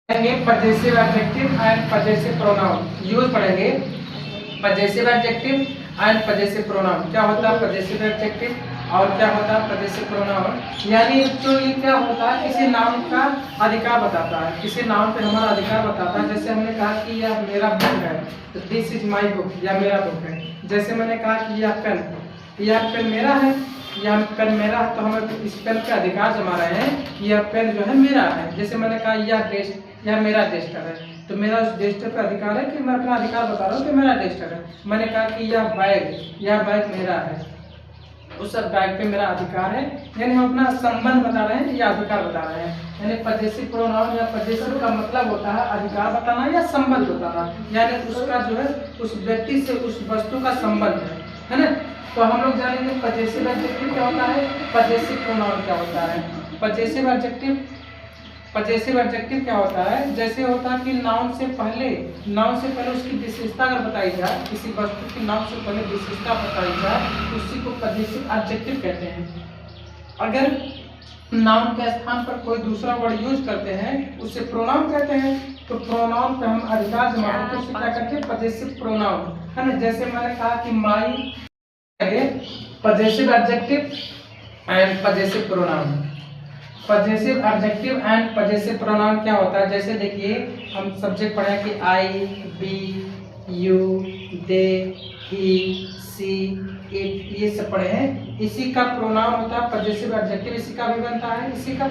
Possessive adjective and possessive pronoun use पढ़ेंगे। Possessive adjective and possessive pronoun, क्या होता है पजेसिव एडजेक्टिव और क्या होता है पजेसिव प्रोनाउन। यानी एक्चुअली क्या होता है, किसी नाउन का अधिकार बताता है, किसी नाउन पे हमारा अधिकार बताता है। जैसे हमने कहा कि यह मेरा बुक है तो दिस इज माई बुक, यह मेरा बुक है। जैसे मैंने कहा कि यह पेन मेरा है, यह पेन मेरा है, तो हमें इस पेन पे अधिकार जमा रहे हैं कि यह पेन जो है मेरा है। जैसे मैंने कहा यह मेरा डेस्टर है, तो मेरा उस डेस्टर पे अधिकार है कि मैं अपना अधिकार बता रहा हूँ कि मेरा डेस्टर है। मैंने कहा कि यह बैग मेरा है, उस बैग पे मेरा अधिकार है। यानी हम अपना संबंध बता रहे हैं या अधिकार बता रहे हैं। यानी पजेसिव प्रोनाउन या पजेसिव का मतलब होता है अधिकार बताना या संबंध बताना। यानी उसका जो है उस व्यक्ति से उस वस्तु का संबंध है ना। तो हम लोग जानेंगे पजेसिव एडजेक्टिव क्या होता है, पजेसिव प्रोनाउन क्या होता है। पजेसिव एडजेक्टिव क्या होता है, जैसे होता है कि नाउन से पहले उसकी विशेषता अगर बताई जाए, किसी वस्तु की नाउन से पहले विशेषता बताई जाए, उसी को पजेसिव एडजेक्टिव कहते हैं। अगर नाउन के स्थान पर कोई दूसरा वर्ड यूज करते हैं उसे प्रोनाउन कहते हैं। तो प्रोनाउन पे हम अधिकार जमा करते हैं, उसे क्या कहते हैं पजेसिव प्रोनाउन, है ना। जैसे मैंने कहा कि my possessive adjective and possessive pronoun. Possessive adjective and possessive pronoun क्या होता है, जैसे देखिए हम सब्जेक्ट पढ़े कि I, we, you, they, he, she, it, ये सब पढ़े हैं। इसी का प्रोनाउन होता है पजेसिव एडजेक्टिव, इसी का भी बनता है, इसी का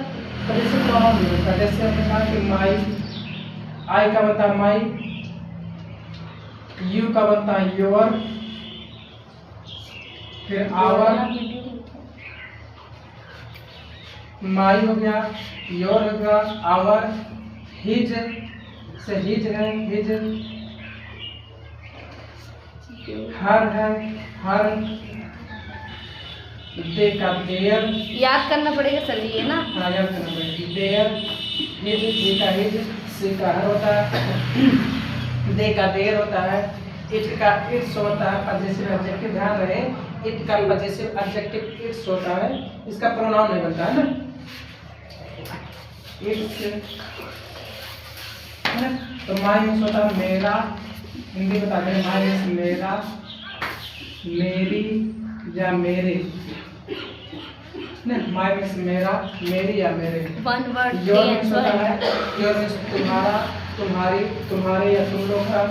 पजेसिव प्रोनाउन भी बनता है। जैसे हमने कहा कि माई, आई का बनता है माई, यू का बनता है योर, फिर आवर, माई हो गया, योर हो गया, आवर, हिज से हिज है, हिज, हर है, हर, दे का देयर, याद करना पड़ेगा सर ये ना। हाँ याद करना पड़ेगा। देयर, हिज, ही का हिज, सी का हर होता है, दे का देयर होता है, इट का इट्स होता है पजेसिव एडजेक्टिव। ध्यान रहे इट का पजेसिव एडजेक्टिव इट्स होता है, इसका प्रोनाउन नहीं बनता है ना। इट्स है ना। तो माई मीन्स होता है मेरा, हिंदी बता दें माई मीन्स मेरा, मेरी या मेरे ना। माई मीन्स मेरा, मेरी या मेरे। वन वर्ड योर मीन्स होता है, योर मीन्स तुम्हारा, तुम्हारी, तुम्हारे या तुम लोग का।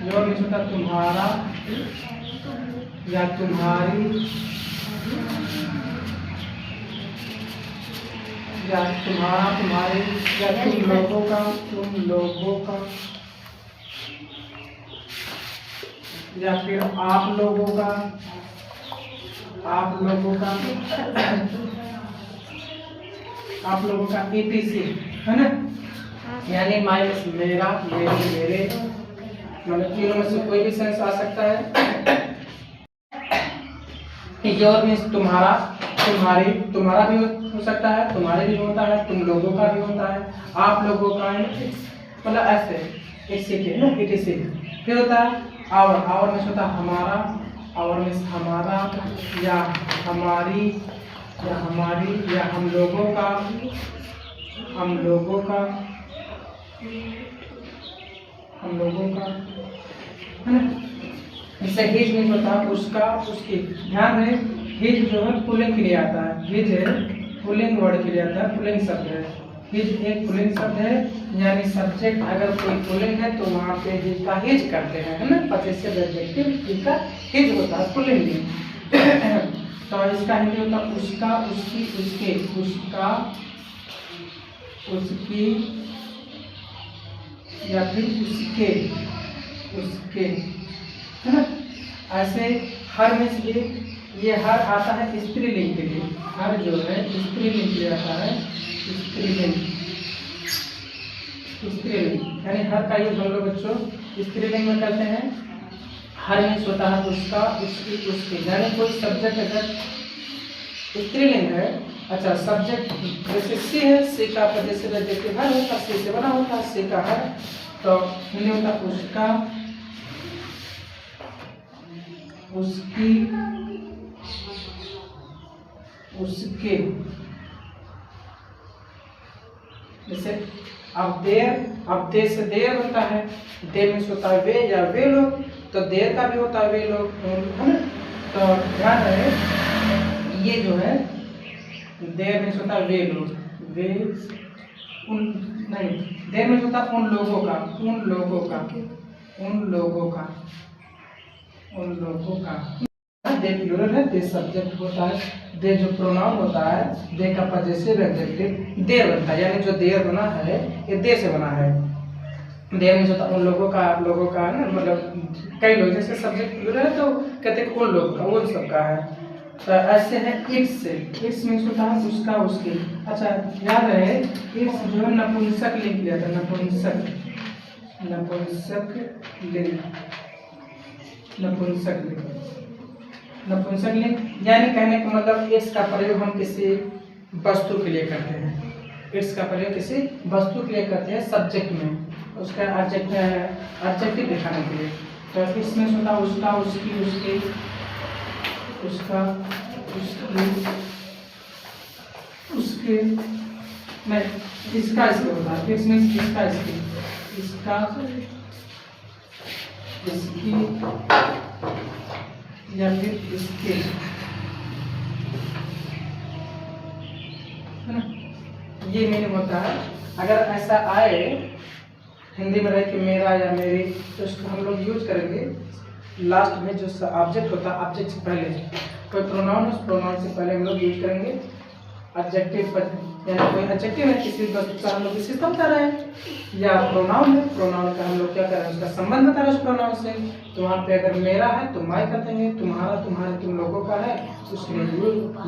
योर मीन्स होता है तुम्हारा या तुम्हारी या तुम्हारा, तुम्हारे या तुम लोगों का, तुम लोगों का, या फिर आप लोगों का, आप लोगों का, आप लोगों का, etc है ना। यानी माई मीन्स मेरा, मेरी, मेरे, मतलब तीनों में से कोई भी सेंस आ सकता है। योर मीन्स तुम्हारा, तुम्हारी, तुम्हारा भी हो सकता है, तुम्हारे भी होता है, तुम लोगों का भी होता है, आप लोगों का, मतलब ऐसे etc ना, etc। फिर होता है आवर, आवर मीन्स होता है हमारा, आवर मीन्स हमारा या हमारी या हमारी या हम लोगों का, हम लोगों का, हम लोगों का, है ना। जैसे हिज मीन्स होता है उसका, उसकी। ध्यान रहे हिज जो है पुल्लिंग के लिए आता है, हिज है पुल्लिंग वर्ड के लिए आता है, पुल्लिंग शब्द है। हिज एक पुल्लिंग शब्द है, यानी सब्जेक्ट अगर कोई पुल्लिंग है तो वहाँ पे हिज का हिज करते हैं, है ना। पजेसिव एडजेक्टिव हिज का हिज होता है पुल्लिंग में। तो इसका हिंदी होता है उसका, उसकी, उसके, उसका, उसकी या फिर उसके, उसके, है ना। ऐसे हर में से ये हर आता है स्त्रीलिंग के लिए, हर जो है स्त्रीलिंग के लिए आता है, स्त्रीलिंग, स्त्रीलिंग यानी हर का यूज हम लोग बच्चों स्त्रीलिंग में करते हैं। हर मीन्स होता है उसका, उसकी, उसके, यानी कोई सब्जेक्ट अगर स्त्रीलिंग है, अच्छा सब्जेक्ट जैसे सी है, सी का पजेसिव एडजेक्टिव हर होता है, सी से बना होता है, सी का हर, तो हिंदी होता है उसका, उसकी, उसके। जैसे अब दे से देर बनता है, दे में होता है वे या वे लोग, तो देर का भी होता है वे लोग, है ना। तो ध्यान रहे ये जो है देर में होता है वे लोग, वे उन नहीं, देर में होता है उन लोगों का, उन लोगों का, उन लोगों का, उन लोगों का। दे प्लूरल है, दे सब्जेक्ट होता है, दे जो प्रोनाउन होता है, दे का पजेसिव एडजेक्टिव दे बनता है, यानी जो देर बना है ये दे से बना है। देर में होता उन लोगों का, आप लोगों का है ना, मतलब कई लोग, जैसे सब्जेक्ट प्लूरल है तो कहते हैं उन लोगों का, उन सबका है। तो ऐसे है इट्स से, इट्स मीन्स होता है उसका, उसके। अच्छा याद रहे इट्स जो है नपुंसक लिंक लिया था, नपुंसक, नपुंसक लिंक, नपुंसक लिंक, नपुंसक लिंग, यानी कहने का मतलब इट्स का प्रयोग हम किसी वस्तु के लिए करते हैं, इट्स का प्रयोग किसी वस्तु के लिए करते हैं सब्जेक्ट में, उसका एडजेक्टिव दिखाने के लिए। तो इसमें होता उसका, उसकी, उसके, उसका, उसकी, उसके, नहीं इसका, इसके होता है, इट्स मीन्स इसका, इसकी, इसका, इसकी या फिर इसके, है ना, ये मीनिंग होता है। अगर ऐसा आए हिंदी में रहे कि मेरा या मेरी, तो उसको हम लोग यूज करेंगे लास्ट में जो ऑब्जेक्ट होता है, ऑब्जेक्ट से पहले कोई प्रोनाउन, उस प्रोनाउन से पहले हम लोग यूज करेंगे एडजेक्टिव पर, यानी कोई एडजेक्टिव है किसी वस्तु का हम लोग विशेषता बता रहे हैं, या प्रोनाउन है, प्रोनाउन का हम लोग क्या कर रहे हैं उसका संबंध बता रहे हैं उस प्रोनाउन से। तो वहाँ पे अगर मेरा है तो माई कर देंगे, तुम्हारा, तुम्हारे, तुम लोगों का है उसमें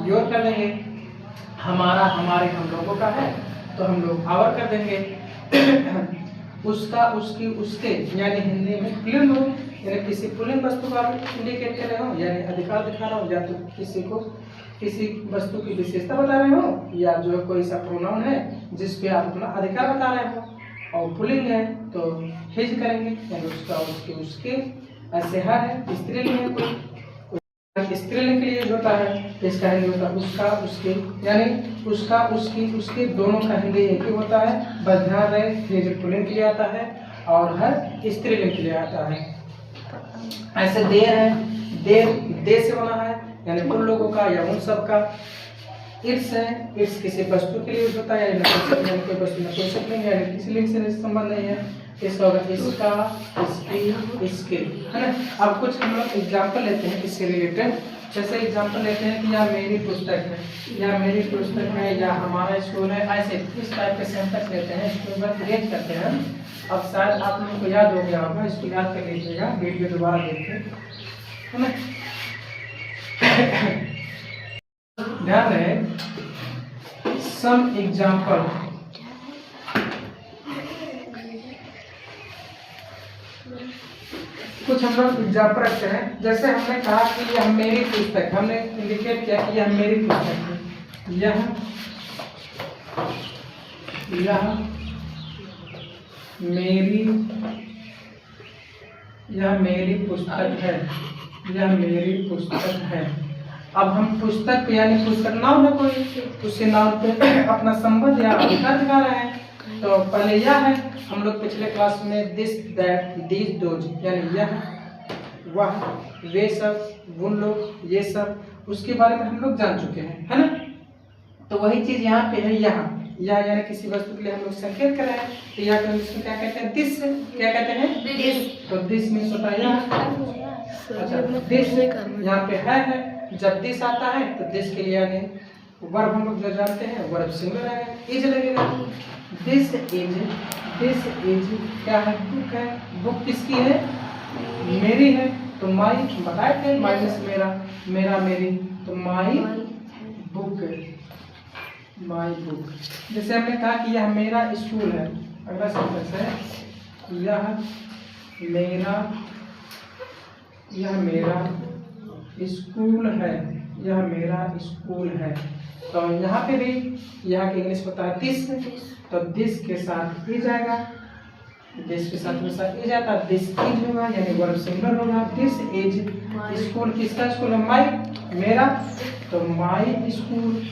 योर कर देंगे, हमारा, हमारे, हम लोगों का है तो हम लोग आवर कर देंगे। उसका, उसकी, उसके, यानी हिंदी में पुल्लिंग हो, यानी किसी पुल्लिंग वस्तु का इंडिकेट कर रहे हो, यानी अधिकार दिखा रहा हो, या तो किसी को किसी वस्तु की विशेषता बता रहे हो, या जो कोई सा प्रोनाउन है जिस पे आप अपना अधिकार बता रहे हो, और पुल्लिंग है तो हिज करेंगे, यानी उसका, उसके, उसके। ऐसे है स्त्रीलिंग है, कोई स्त्रीलिंग के लिए यूज होता है, इसका हिंदी होता है उसका, उसके, यानी उसका, उसकी, उसके, दोनों का हिंदी एक ही होता है। बस ध्यान रहे हिज पुल्लिंग के लिए आता है और हर स्त्रीलिंग के लिए आता है। ऐसे देर है, देर दे से बना है, यानी उन लोगों का या उन सब का। इट्स है, इट्स किसी वस्तु के लिए यूज होता है, यानी कोई वस्तु नपुंसक लिंग, यानी किसी लिंग से संबंध नहीं है। इसका होगा इसका, इसकी, इसके, है ना। अब कुछ हम लोग एग्जाम्पल लेते हैं इससे रिलेटेड। जैसे एग्जाम्पल लेते हैं कि यह मेरी पुस्तक है, या मेरी पुस्तक है, या हमारा स्कूल है, ऐसे इस टाइप के सेंटेंस लेते हैं, इसके बाद रिएक्ट करते हैं। अब शायद आप लोगों को याद हो गया होगा, इसको याद कर लीजिएगा, वीडियो दोबारा देखिए, है ना। ध्यान रहे सम एग्जाम्पल, कुछ हम लोग एग्जाम्पल रखते हैं। जैसे हमने कहा कि यह मेरी पुस्तक, हमने इंडिकेट किया कि यह मेरी पुस्तक है, यह मेरी पुस्तक है, यह मेरी पुस्तक है। अब हम पुस्तक यानी पुस्तक नाउन है कोई, उससे नाउन पे अपना संबंध या अधिकार दिखा रहे हैं। तो पहले यह है, हम लोग पिछले क्लास में दिस, दैट, दीज, दोज, यानी यह, वह, वे सब, उन लोग, ये सब, उसके बारे में हम लोग जान चुके हैं, है ना। तो वही चीज यहाँ पे है, यहाँ यह यानी किसी वस्तु के लिए हम लोग संकेत कर रहे हैं, तो यह को इसको क्या कहते हैं, दिस, क्या कहते हैं, दिस। तो दिस मीन्स होता है यह। अच्छा दिस यहाँ पे है, जब दिस आता है तो दिस के लिए यानी वर्ब हम लोग जो जानते हैं वर्ब सिंगुलर है, इज लगेगा। दिस इज क्या है, बुक है। बुक किसकी है, मेरी है, तो माई बताए थे, माइनस मेरा, मेरा मेरी, तो माई बुक, माई बुक। जैसे हमने कहा कि यह मेरा स्कूल है, अगला सेंटेंस है यह मेरा स्कूल है, यह मेरा स्कूल है। तो यहाँ पे भी यहाँ के इंग्लिश होता है दिस, तो दिस के साथ इज आएगा, दिस के साथ इज आता है, दिस इज होगा यानी वर्ब सिंगुलर होगा। दिस इज स्कूल, किसका स्कूल है, माई, मेरा, तो माई स्कूल,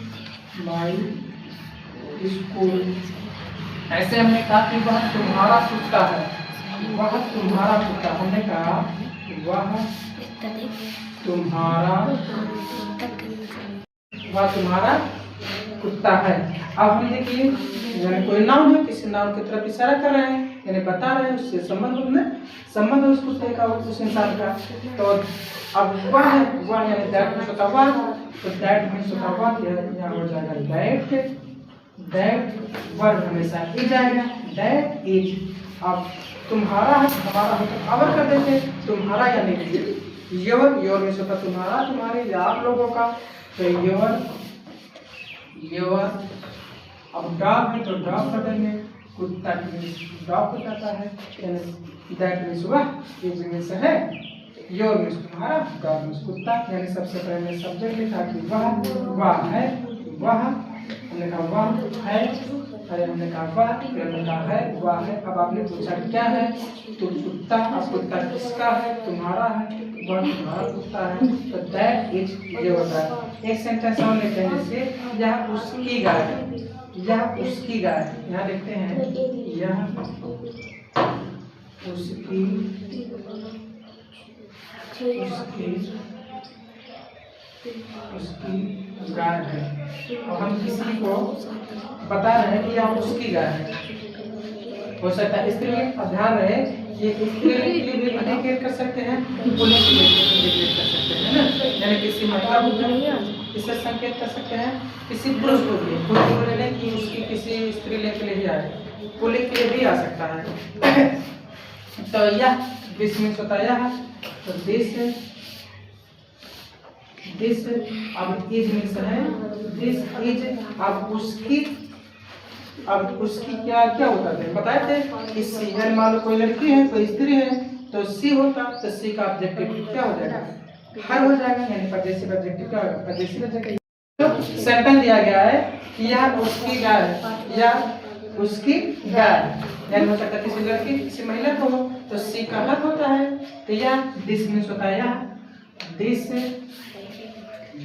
माई स्कूल, ऐसे हमने कहा कि वह तुम्हारा कुत्ता है, वह तुम्हारा कुत्ता, हमने कहा वह तुम्हारा, वह तुम्हारा कुत्ता है। अब हम देखिए यानी कोई नाम है, किसी नाम की तरफ इशारा कर रहे हैं, यानी बता रहे हैं उससे संबंध उस कुत्ते का, उस इंसान का। तो अब वह है, वह यानी दैट में होता वह, तो दैट में होता वह, यहाँ हो जाएगा दैट, दैट वर्ब हमेशा इज आएगा, दैट इज। अब तुम्हारा है, हमारा है तो अवर कर देते, तुम्हारा यानी योर, योर में होता तुम्हारा, तुम्हारे या आप लोगों का, तो योर, योर। अब डॉग है तो डॉग कर देंगे, कुत्ता डॉग हो जाता है, यानी दैट मीन्स वह, इज मीन्स है, योर मीन्स तुम्हारा, डॉग मीन्स कुत्ता। यानी सबसे पहले सब्जेक्ट लिखा कि वह है, वह हमने कहा वह है, अरे हमने कहा वह, फिर हमने कहा है, वह है। अब आपने पूछा क्या है, तो कुत्ता, अब कुत्ता किसका है, तुम्हारा है, वह तुम्हारा कुत्ता है, तो दैट इज ये होता है। एक सेंटेंस और लेते हैं, जैसे यह उसकी गाय है, यह उसकी गाय है, यहाँ देखते हैं यह उसकी, उसकी गाय है। और हम किसी को बता रहे हैं कि यह उसकी गाय है, हो सकता है स्त्रीलिंग। अब ध्यान रहे ये स्त्रीलिंग के लिए भी इंडिकेट कर सकते हैं, पुल्लिंग के लिए भी इंडिकेट कर सकते हैं, है ना। यानी किसी महिला को इससे संकेत कर सकते हैं, किसी पुरुष को भी, पुरुष को नहीं कि उसकी किसी स्त्रीलिंग के लिए ही आए, पुल्लिंग के लिए भी आ सकता है। तो यह दिस मीन्स होता है यह, तो दिस, दिस। अब इज मीन्स है दिस इज। अब उसकी क्या क्या होता था बताए थे कि सी है, मान लो कोई लड़की है कोई स्त्री है तो सी होता, तो सी का ऑब्जेक्टिव क्या हो जाएगा, हर हो जाएगा, यानी पजेसिव ऑब्जेक्टिव क्या होगा, पजेसिव ऑब्जेक्टिव। तो सेंटेंस दिया गया है कि यह उसकी गाय है, या उसकी गाय, यानी हो सकता है किसी लड़की किसी महिला को हो, तो सी का हर होता है, तो यह दिस मीन्स होता है यह, दिस,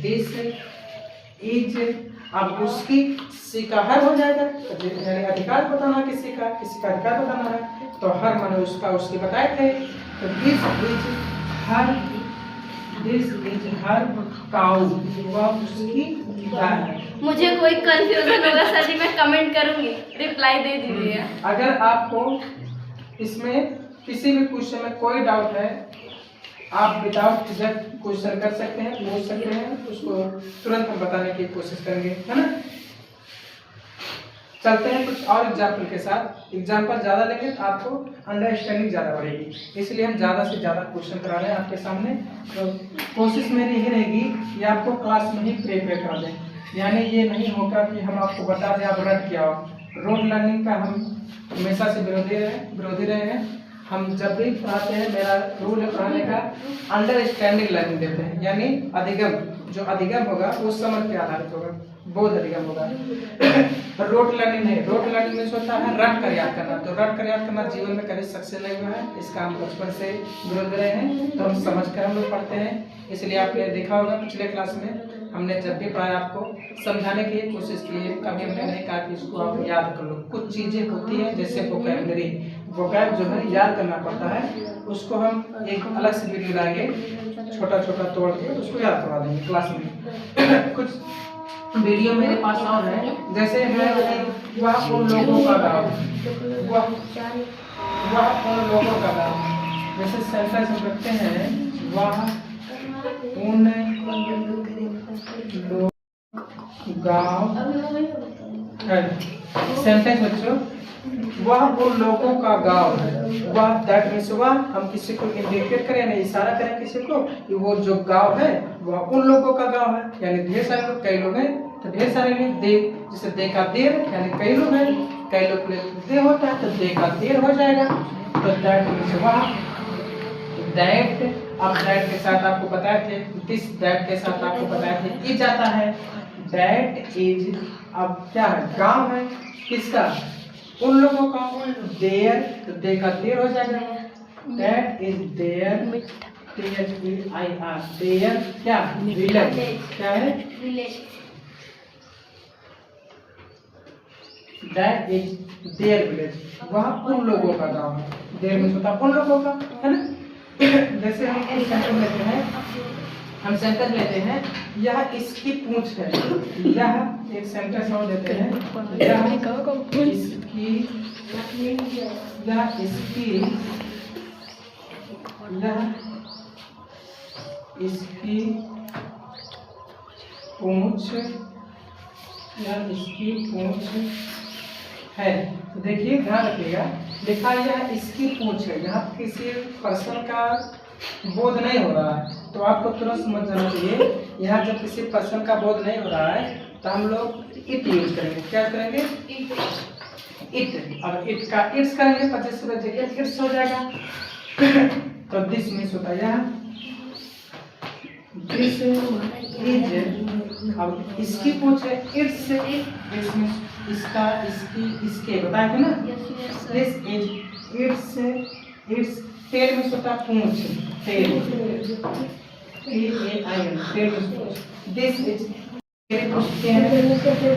दिस इज। अब उसकी सी का हर हो जाएगा, यानी अधिकार बताना किसी का अधिकार बताना है, तो हर माने उसका, उसके बताए थे, तो this is her, this is her cow, वह उसकी गाय है। मुझे कोई कंफ्यूजन होगा सर जी मैं कमेंट करूंगी, रिप्लाई दे दीजिए। अगर आपको इसमें किसी भी क्वेश्चन में कोई डाउट है, आप विदाउट झिझक क्वेश्चन कर सकते हैं, पूछ सकते हैं, उसको तुरंत हम बताने की कोशिश करेंगे, है ना। चलते हैं कुछ और एग्जाम्पल के साथ। एग्जाम्पल ज़्यादा लेंगे तो आपको अंडरस्टैंडिंग ज़्यादा बढ़ेगी, इसलिए हम ज़्यादा से ज़्यादा क्वेश्चन करा रहे हैं आपके सामने। तो कोशिश मेरी यही रहेगी कि आपको क्लास में ही प्रिपेयर करा दें, यानी ये नहीं होगा कि हम आपको बता दें आप रट किया हो। रोड लर्निंग का हम हमेशा से विरोधी रहे हैं। हम जब भी पढ़ाते हैं, मेरा रूल है पढ़ाने का, अंडरस्टैंडिंग लर्निंग देते हैं, यानी अधिगम, जो अधिगम होगा वो समझ पे आधारित होगा, बोध अधिगम होगा। रोट लर्निंग नहीं, रोट लर्निंग में होता है रट कर याद करना, तो रट कर याद करना जीवन में कभी सक्सेस नहीं हुआ है, इसका हम बचपन से विरोध रहे हैं, तो हम समझ कर हम लोग पढ़ते हैं। इसलिए आपने देखा होगा पिछले क्लास में हमने जब भी पढ़ाया आपको समझाने की कोशिश की है, कभी हमने नहीं कहा कि इसको आप याद कर लो। कुछ चीज़ें होती हैं जैसे वोकैबुलरी, वोकैब जो है याद करना पड़ता है, उसको हम एक अलग से वीडियो लाएंगे, छोटा छोटा तोड़ के उसको याद करवा देंगे क्लास में। कुछ वीडियो मेरे पास और है, जैसे है वह उन लोगों का गाँव, वह उन लोगों का गाँव, जैसे सेंटेंस हम रखते हैं वह उन लोग गाँव है, सेंटेंस बच्चों वह उन लोगों का गांव है, वह दैट मीन्स वह, हम किसी को इंडिकेट करें, यानी इशारा करें किसी को कि वो जो गांव है वह उन लोगों का गांव है, यानी ढेर सारे लोग, कई लोग हैं तो ढेर सारे लोग, दे जैसे दे का देर, यानी कई लोग हैं, कई लोग के लिए दे होता है तो दे का देर हो जाएगा, तो दैट मीन्स वह, दैट। अब दैट के साथ आपको बताए थे, दिस दैट के साथ आपको बताए थे इज आता है, दैट इज। अब क्या है, गांव है किसका, उन लोगों का, देयर, तो दे का देर हो जाएगा, that is there, THVIR, there क्या, विलेज, क्या है, village, that is there village, वह उन लोगों का गांव है। देयर मीन्स होता है उन लोगों का, है ना। जैसे हम एक सेंटेंस लेते हैं, यह इसकी पूंछ है, यह एक सेंटेंस और देते हैं, यह इसकी, यह इसकी, यह इसकी पूंछ, यह इसकी पूंछ है। तो देखिए ध्यान रखिएगा, लिखा यह इसकी पूंछ है, यहाँ किसी पर्सन का बोध नहीं हो रहा है, तो आपको तुरंत समझ जाना चाहिए यहाँ जब किसी पर्सन का बोध नहीं हो रहा है तो हम लोग इट यूज करेंगे। क्या करेंगे? इट। और इट का इट्स करेंगे, 25 से जगह इट्स हो जाएगा। तो दिस मीन्स होता है यह, दिस इज, अब इसकी पूछ है इट्स, दिस मीन्स इसका, इसकी, इसके, बताया था ना। This is it's, it's, tail means होता है पूंछ, टेल, TAIL, टेल मीन्स पूंछ। दिस इज, मेरे पूछते हैं, ये मेरी पुस्तकें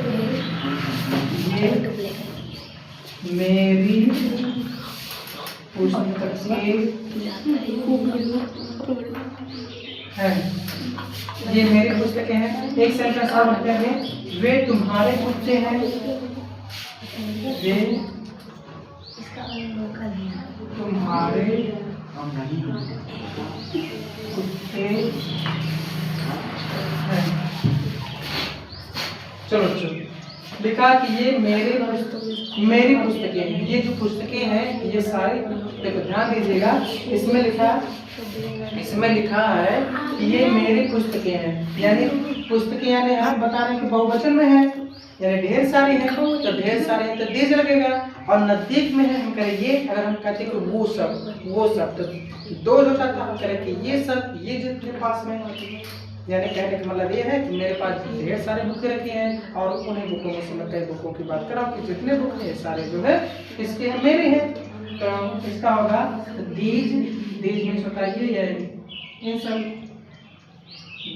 हैं, ये मेरी पुस्तकें हैं। एक सेंटेंस और लिखते हैं, वे तुम्हारे कुत्ते हैं, वे तुम्हारे कुत्ते हैं। चलो लिखा कि ये मेरी पुस्तकें हैं। ये जो पुस्तकें हैं ये सारी, देखो ध्यान दीजिएगा, इसमें लिखा है कि ये मेरी पुस्तकें हैं, यानी पुस्तकें यानी हम बता रहे हैं कि बहुवचन में है, यानी ढेर सारी है, तो ढेर सारे हैं तो दीज लगेगा। और नजदीक में है हम करें ये, अगर हम कहते हैं कि वो सब तो दो जो चाहता हम करें कि ये सब, ये जितने पास में, यानी कहने का मतलब ये है कि मेरे पास ढेर सारे बुक रखे हैं और उन्हीं बुकों में से मैं कई बुकों की बात कर रहा हूँ कि जितने बुक हैं सारे जो है इसके हैं, मेरे हैं। तो इसका होगा दीज, दीज मीन्स होता है ये, इन सब,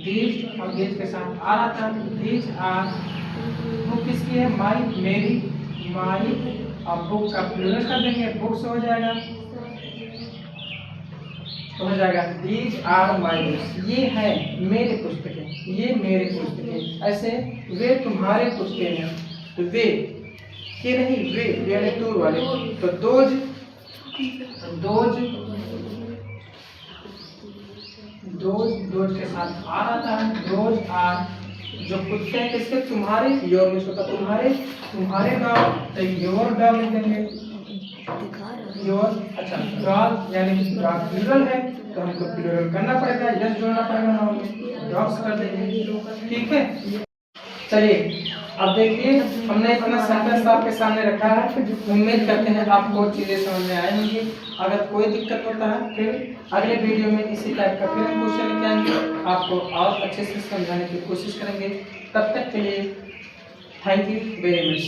दीज और दीज के साथ आ रहा था, दीज आर, बुक किसकी है? माई, मेरी, माई, अब बुक का प्लूरल कर देंगे, बुक्स हो जाएगा, तो हो जाएगा दीज आर माई बुक्स, ये है मेरे पुस्तकें, ये मेरे पुस्तकें। ऐसे वे तुम्हारे पुस्तकें हैं, तो वे के नहीं, वे यानी दूर वाले, तो दोज, दोज, दोज, दोज के साथ आ रहा था, दोज आर, जो कुत्ते हैं किसके? तुम्हारे, योर मीन्स होता तुम्हारे, तुम्हारे डॉग, तो योर डॉग लिख देंगे, योर। अच्छा डॉग यानी कि डॉग प्लूरल है तो हमको प्लूरल करना पड़ेगा, यस जोड़ना पड़ेगा नाउन में, डॉग्स कर देंगे, ठीक है। चलिए अब देखिए हमने अपना सेंटेंस आपके सामने रखा है, उम्मीद करते हैं आपको चीजें समझ में आई होंगी। अगर कोई दिक्कत होता है फिर अगले वीडियो में इसी टाइप का फिर हम क्वेश्चन लेके आएंगे, आपको और अच्छे से समझाने की कोशिश करेंगे। तब तक के लिए थैंक यू वेरी मच।